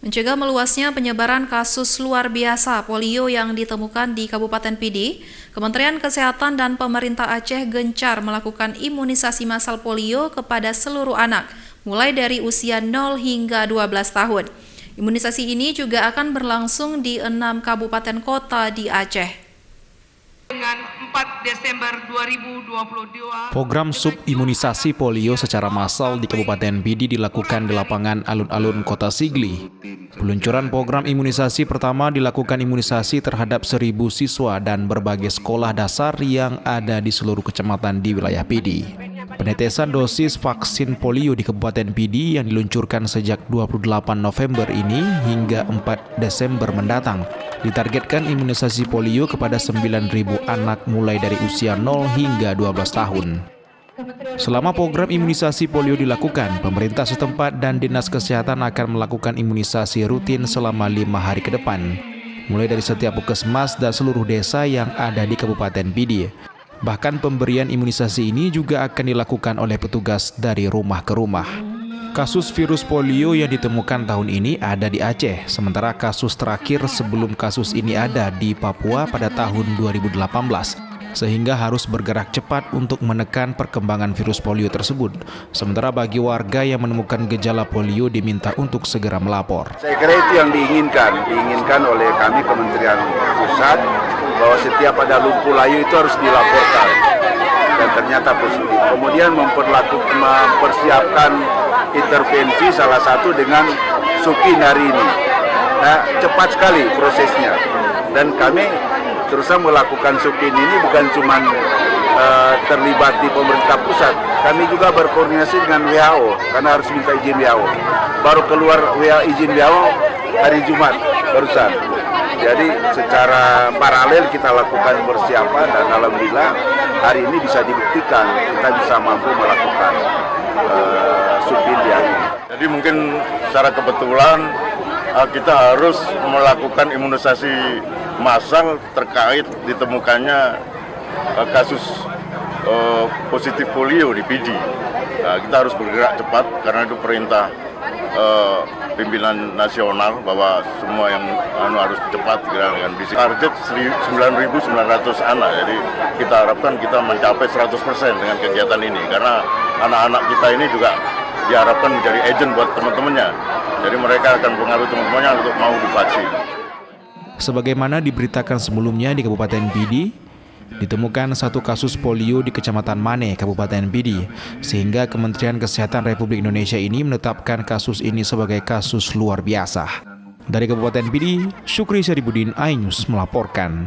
Mencegah meluasnya penyebaran kasus luar biasa polio yang ditemukan di Kabupaten Pidi, Kementerian Kesehatan dan pemerintah Aceh gencar melakukan imunisasi massal polio kepada seluruh anak, mulai dari usia 0 hingga 12 tahun. Imunisasi ini juga akan berlangsung di 6 kabupaten kota di Aceh. Dengan 4 Desember 2022, program subimunisasi polio secara massal di Kabupaten Pidi dilakukan di lapangan alun-alun Kota Sigli. Peluncuran program imunisasi pertama dilakukan imunisasi terhadap 1.000 siswa dan berbagai sekolah dasar yang ada di seluruh kecamatan di wilayah Pidi. Penetesan dosis vaksin polio di Kabupaten Pidi yang diluncurkan sejak 28 November ini hingga 4 Desember mendatang ditargetkan imunisasi polio kepada 9.000 anak mulai dari usia 0 hingga 12 tahun. Selama program imunisasi polio dilakukan, pemerintah setempat dan Dinas Kesehatan akan melakukan imunisasi rutin selama 5 hari ke depan, mulai dari setiap puskesmas dan seluruh desa yang ada di Kabupaten Pidi. Bahkan pemberian imunisasi ini juga akan dilakukan oleh petugas dari rumah ke rumah. Kasus virus polio yang ditemukan tahun ini ada di Aceh, sementara kasus terakhir sebelum kasus ini ada di Papua pada tahun 2018, sehingga harus bergerak cepat untuk menekan perkembangan virus polio tersebut. Sementara bagi warga yang menemukan gejala polio diminta untuk segera melapor. Saya kira itu yang diinginkan oleh kami Kementerian Pusat, bahwa setiap ada lumpuh layu itu harus dilaporkan, dan ternyata positif. Kemudian mempersiapkan intervensi salah satu dengan Sukin hari ini. Nah, cepat sekali prosesnya, dan kami terus melakukan Sukin ini bukan cuma terlibat di pemerintah pusat, kami juga berkoordinasi dengan WHO karena harus minta izin WHO. Baru keluar izin WHO hari Jumat barusan. Jadi secara paralel kita lakukan persiapan, dan alhamdulillah hari ini bisa dibuktikan kita bisa mampu melakukan Sukin di hari ini. Jadi mungkin secara kebetulan kita harus melakukan imunisasi massal terkait ditemukannya kasus positif polio di Pidi. Kita harus bergerak cepat karena itu perintah pimpinan nasional bahwa semua yang harus cepat dengan visi. Target 9.900 anak, jadi kita harapkan kita mencapai 100% dengan kegiatan ini, karena anak-anak kita ini juga diharapkan menjadi agent buat teman-temannya, jadi mereka akan pengaruh teman-temannya untuk mau divaksin. Sebagaimana diberitakan sebelumnya di Kabupaten Pidi, ditemukan satu kasus polio di Kecamatan Mane, Kabupaten Pidi, sehingga Kementerian Kesehatan Republik Indonesia ini menetapkan kasus ini sebagai kasus luar biasa. Dari Kabupaten Pidi, Syukri Syaribudin, iNews melaporkan.